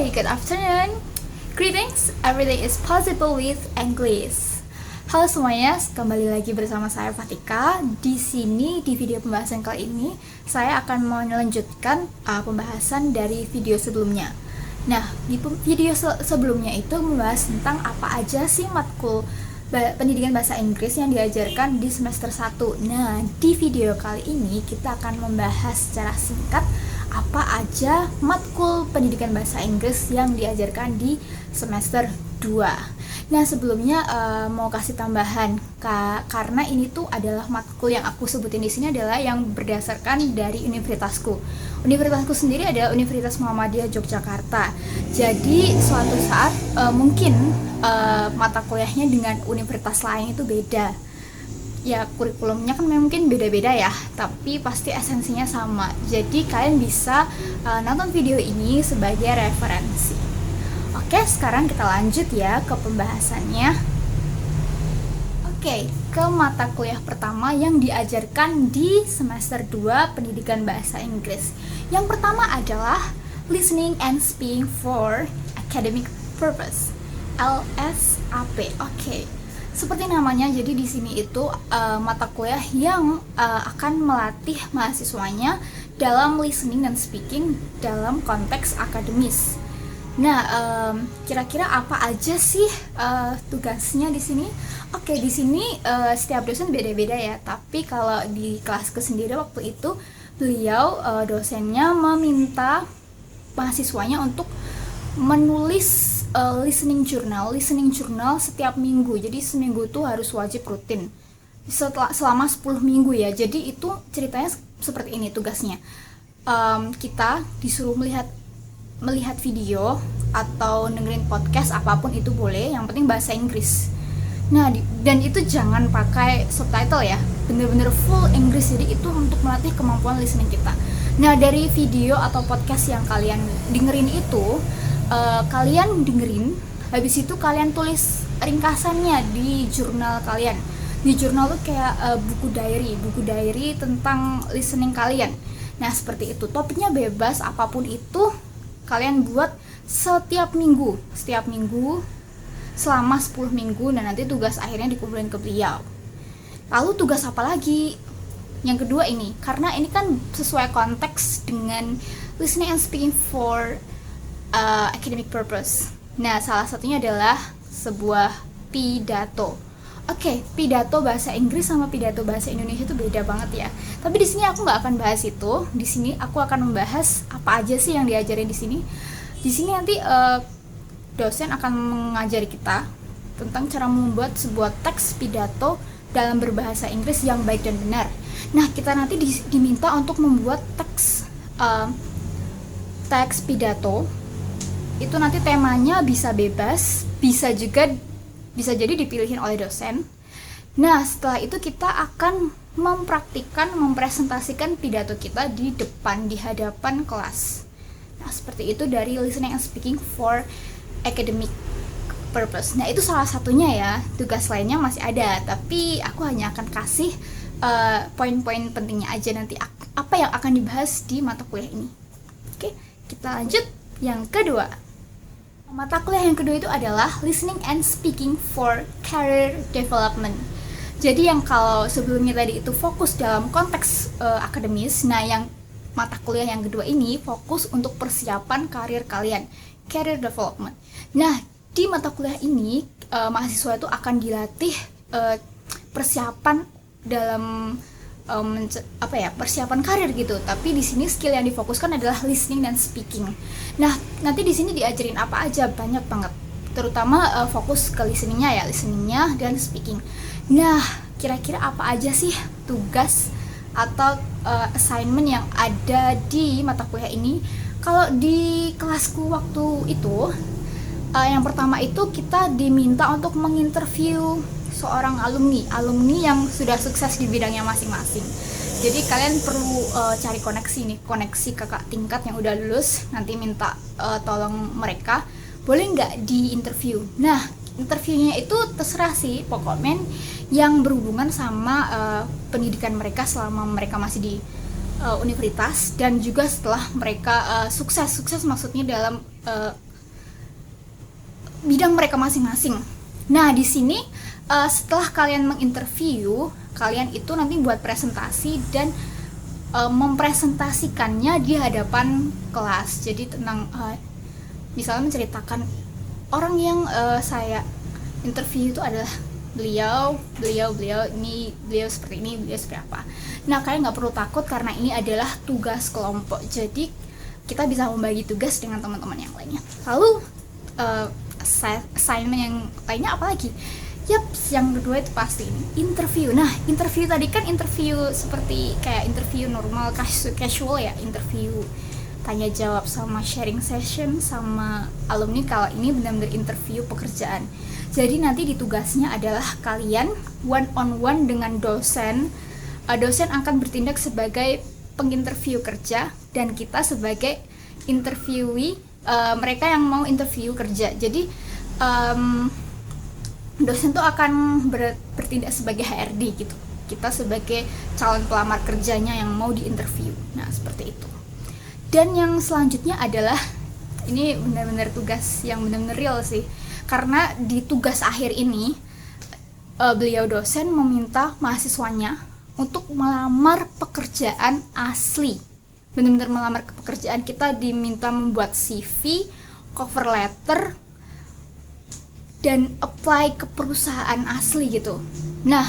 Hi, good afternoon. Greetings, everything is possible with English. Halo semuanya, kembali lagi bersama saya Fatika. Di sini di video pembahasan kali ini saya akan melanjutkan pembahasan dari video sebelumnya. Nah, di video sebelumnya itu membahas tentang apa aja sih matkul pendidikan bahasa Inggris yang diajarkan di semester 1. Nah, di video kali ini kita akan membahas secara singkat apa aja matkul pendidikan bahasa Inggris yang diajarkan di semester 2. Nah, sebelumnya mau kasih tambahan karena ini tuh adalah matkul yang aku sebutin di sini adalah yang berdasarkan dari universitasku. Universitasku sendiri adalah Universitas Muhammadiyah Yogyakarta. Jadi suatu saat mungkin mata kuliahnya dengan universitas lain itu beda. Ya, kurikulumnya kan mungkin beda-beda ya, tapi pasti esensinya sama. Jadi kalian bisa nonton video ini sebagai referensi. Oke, sekarang kita lanjut ya ke pembahasannya. Oke, ke mata kuliah pertama yang diajarkan di semester 2 pendidikan bahasa Inggris. Yang pertama adalah Listening and Speaking for Academic Purpose, LSAP. Oke. Seperti namanya, jadi di sini itu mata kuliah yang akan melatih mahasiswanya dalam listening dan speaking dalam konteks akademis. Nah, kira-kira apa aja sih tugasnya di sini? Oke, di sini setiap dosen beda-beda ya. Tapi kalau di kelasku sendiri waktu itu beliau dosennya meminta mahasiswanya untuk menulis listening journal setiap minggu. Jadi seminggu tuh harus wajib rutin selama 10 minggu ya. Jadi itu ceritanya seperti ini tugasnya. Kita disuruh melihat video atau dengerin podcast, apapun itu boleh, yang penting bahasa Inggris. Nah, dan itu jangan pakai subtitle ya, bener-bener full Inggris. Jadi itu untuk melatih kemampuan listening kita. Nah, dari video atau podcast yang kalian dengerin itu kalian dengerin, habis itu kalian tulis ringkasannya di jurnal kalian. Di jurnal tuh kayak buku diary tentang listening kalian. Nah, seperti itu. Topiknya bebas, apapun itu kalian buat setiap minggu selama 10 minggu, dan nanti tugas akhirnya dikumpulin ke beliau. Lalu tugas apa lagi? Yang kedua ini, karena ini kan sesuai konteks dengan listening and speaking for academic purpose. Nah, salah satunya adalah sebuah pidato. Oke, pidato bahasa Inggris sama pidato bahasa Indonesia itu beda banget ya. Tapi di sini aku nggak akan bahas itu. Di sini aku akan membahas apa aja sih yang diajarin di sini. Di sini nanti dosen akan mengajari kita tentang cara membuat sebuah teks pidato dalam berbahasa Inggris yang baik dan benar. Nah, kita nanti diminta untuk membuat teks pidato. Itu nanti temanya bisa bebas, bisa jadi dipilihin oleh dosen. Nah, setelah itu kita akan mempresentasikan pidato kita di hadapan kelas. Nah, seperti itu dari listening and speaking for academic purpose. Nah, itu salah satunya ya. Tugas lainnya masih ada, tapi aku hanya akan kasih poin-poin pentingnya aja nanti apa yang akan dibahas di mata kuliah ini. Oke, kita lanjut yang kedua. Mata kuliah yang kedua itu adalah Listening and Speaking for Career Development. Jadi yang kalau sebelumnya tadi itu fokus dalam konteks akademis, nah yang mata kuliah yang kedua ini fokus untuk persiapan karir kalian, career development. Nah, di mata kuliah ini mahasiswa itu akan dilatih persiapan dalam persiapan karir gitu. Tapi di sini skill yang difokuskan adalah listening dan speaking. Nah, nanti di sini diajarin apa aja, banyak banget. Terutama fokus ke listeningnya dan speaking. Nah, kira-kira apa aja sih tugas atau assignment yang ada di mata kuliah ini? Kalau di kelasku waktu itu, yang pertama itu kita diminta untuk menginterview seorang alumni yang sudah sukses di bidangnya masing-masing. Jadi kalian perlu cari koneksi kakak tingkat yang udah lulus, nanti minta tolong mereka, boleh nggak di interview. Nah, interviewnya itu terserah sih, pokoknya yang berhubungan sama pendidikan mereka selama mereka masih di universitas, dan juga setelah mereka sukses maksudnya dalam bidang mereka masing-masing. Nah, di sini setelah kalian menginterview, kalian itu nanti buat presentasi dan mempresentasikannya di hadapan kelas. Jadi tentang misalnya menceritakan orang yang saya interview itu adalah beliau seperti ini, beliau seperti apa. Nah, kalian nggak perlu takut karena ini adalah tugas kelompok. Jadi kita bisa membagi tugas dengan teman-teman yang lainnya. Lalu assignment yang lainnya apa lagi? Yap, yang kedua itu pasti ini interview. Nah, interview tadi kan interview seperti kayak interview normal, casual ya, interview tanya jawab sama sharing session sama alumni. Kalau ini benar-benar interview pekerjaan. Jadi nanti di tugasnya adalah kalian one on one dengan dosen. Dosen akan bertindak sebagai penginterview kerja dan kita sebagai interviewee, mereka yang mau interview kerja. Jadi dosen tuh akan bertindak sebagai HRD gitu. Kita sebagai calon pelamar kerjanya yang mau diinterview. Nah, seperti itu. Dan yang selanjutnya adalah ini benar-benar tugas yang benar-benar real sih. Karena di tugas akhir ini beliau dosen meminta mahasiswanya untuk melamar pekerjaan asli. Benar-benar melamar ke pekerjaan. Kita diminta membuat CV, cover letter, dan apply ke perusahaan asli gitu. Nah,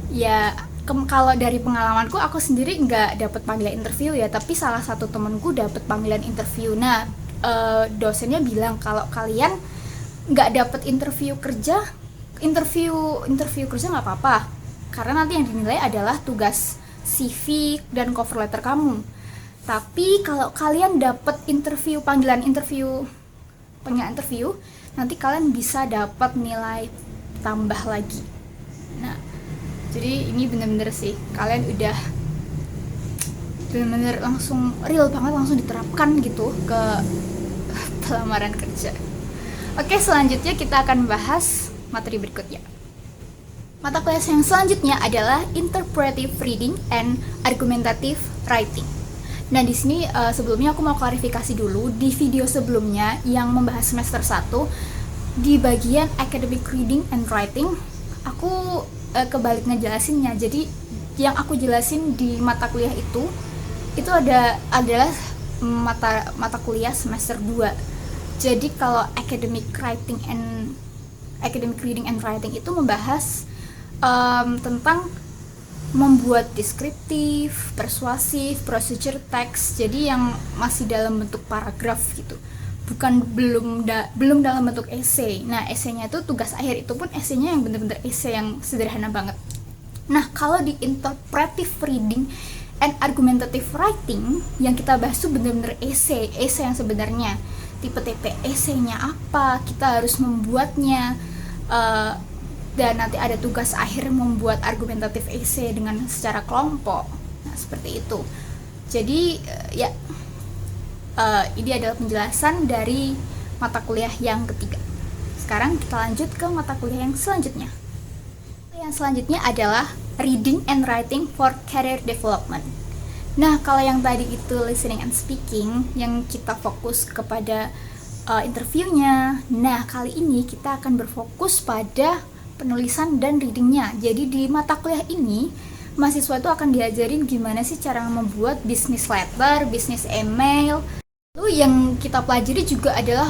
ya kalau dari pengalamanku, aku sendiri nggak dapat panggilan interview ya, tapi salah satu temanku dapat panggilan interview. Nah, dosennya bilang kalau kalian nggak dapat interview kerja nggak apa-apa, karena nanti yang dinilai adalah tugas CV dan cover letter kamu. Tapi kalau kalian dapat panggilan interview, nanti kalian bisa dapat nilai tambah lagi. Nah, jadi ini bener-bener sih, kalian udah bener-bener langsung real banget, langsung diterapkan gitu ke pelamaran kerja. Oke, selanjutnya kita akan bahas materi berikutnya. Mata kuliah yang selanjutnya adalah Interpretive Reading and Argumentative Writing. Nah, di sini sebelumnya aku mau klarifikasi dulu. Di video sebelumnya yang membahas semester 1 di bagian Academic Reading and Writing, aku kebalik ngejelasinnya. Jadi yang aku jelasin di mata kuliah itu adalah mata kuliah semester 2. Jadi kalau Academic Reading and Writing itu membahas tentang membuat deskriptif, persuasif, procedure text. Jadi yang masih dalam bentuk paragraf gitu. Belum dalam bentuk esai. Nah, esainya itu tugas akhir, itu pun esainya yang benar-benar esai yang sederhana banget. Nah, kalau di Interpretive Reading and Argumentative Writing yang kita bahas itu benar-benar esai yang sebenarnya. Tipe-tipe esainya apa, kita harus membuatnya, dan nanti ada tugas akhir membuat argumentatif esai dengan secara kelompok. Nah, seperti itu. Jadi ini adalah penjelasan dari mata kuliah yang ketiga. Sekarang kita lanjut ke mata kuliah yang selanjutnya. Yang selanjutnya adalah Reading and Writing for Career Development. Nah, kalau yang tadi itu listening and speaking, yang kita fokus kepada interviewnya. Nah, kali ini kita akan berfokus pada penulisan dan readingnya. Jadi di mata kuliah ini, mahasiswa itu akan diajarin gimana sih cara membuat business letter, business email. Lalu yang kita pelajari juga adalah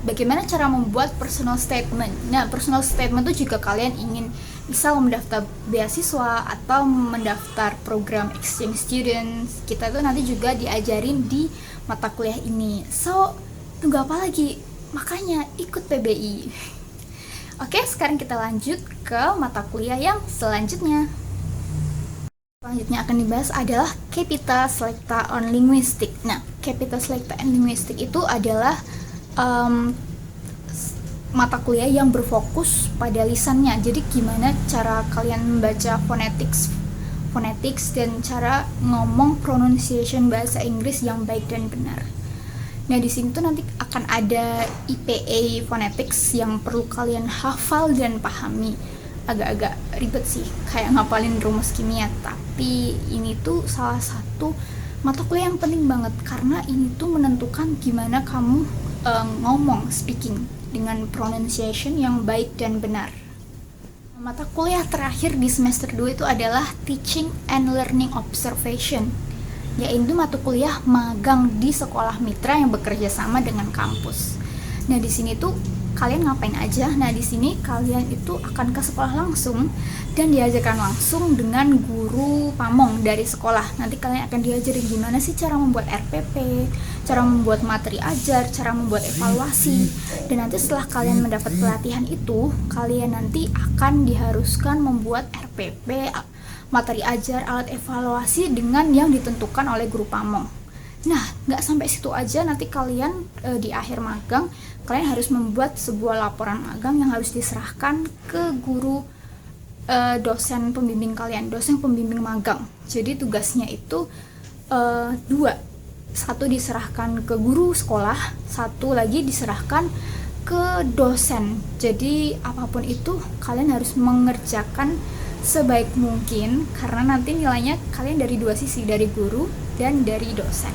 bagaimana cara membuat personal statement. Nah, personal statement itu jika kalian ingin misal mendaftar beasiswa atau mendaftar program exchange students, kita itu nanti juga diajarin di mata kuliah ini. So, tunggu apa lagi? Makanya ikut PBI. Oke, sekarang kita lanjut ke mata kuliah yang selanjutnya. Selanjutnya akan dibahas adalah Capital Selecta on Linguistic. Nah, Capital Selecta on Linguistic itu adalah mata kuliah yang berfokus pada lisannya. Jadi gimana cara kalian membaca phonetics dan cara ngomong pronunciation bahasa Inggris yang baik dan benar. Nah, di sini tuh nanti akan ada IPA phonetics yang perlu kalian hafal dan pahami. Agak-agak ribet sih, kayak ngapalin rumus kimia, tapi ini tuh salah satu mata kuliah yang penting banget karena ini tuh menentukan gimana kamu ngomong, speaking dengan pronunciation yang baik dan benar. Mata kuliah terakhir di semester 2 itu adalah Teaching and Learning Observation, yaitu mata kuliah magang di sekolah mitra yang bekerja sama dengan kampus. Nah, di sini tuh kalian ngapain aja? Nah, di sini kalian itu akan ke sekolah langsung dan diajarkan langsung dengan guru pamong dari sekolah. Nanti kalian akan diajarin gimana sih cara membuat RPP, cara membuat materi ajar, cara membuat evaluasi. Dan nanti setelah kalian mendapat pelatihan itu, kalian nanti akan diharuskan membuat RPP, materi ajar, alat evaluasi dengan yang ditentukan oleh guru pamong. Nah, nggak sampai situ aja, nanti kalian di akhir magang, kalian harus membuat sebuah laporan magang yang harus diserahkan ke guru dosen pembimbing kalian, dosen pembimbing magang. Jadi tugasnya itu dua, satu diserahkan ke guru sekolah, satu lagi diserahkan ke dosen. Jadi apapun itu kalian harus mengerjakan sebaik mungkin, karena nanti nilainya kalian dari dua sisi, dari guru dan dari dosen.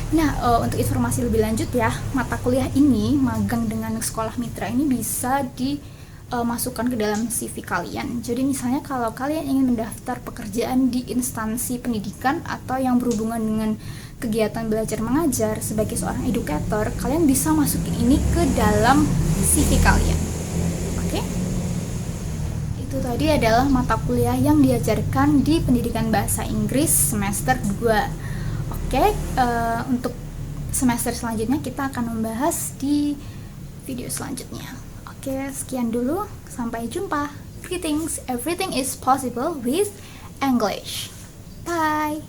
Nah, untuk informasi lebih lanjut ya, mata kuliah ini, magang dengan sekolah mitra ini bisa dimasukkan ke dalam CV kalian. Jadi misalnya kalau kalian ingin mendaftar pekerjaan di instansi pendidikan atau yang berhubungan dengan kegiatan belajar mengajar sebagai seorang educator, kalian bisa masukin ini ke dalam CV kalian. Oke? Itu tadi adalah mata kuliah yang diajarkan di pendidikan bahasa Inggris semester 2. Oke, untuk semester selanjutnya kita akan membahas di video selanjutnya. Oke, sekian dulu. Sampai jumpa. Greetings, everything is possible with English. Bye.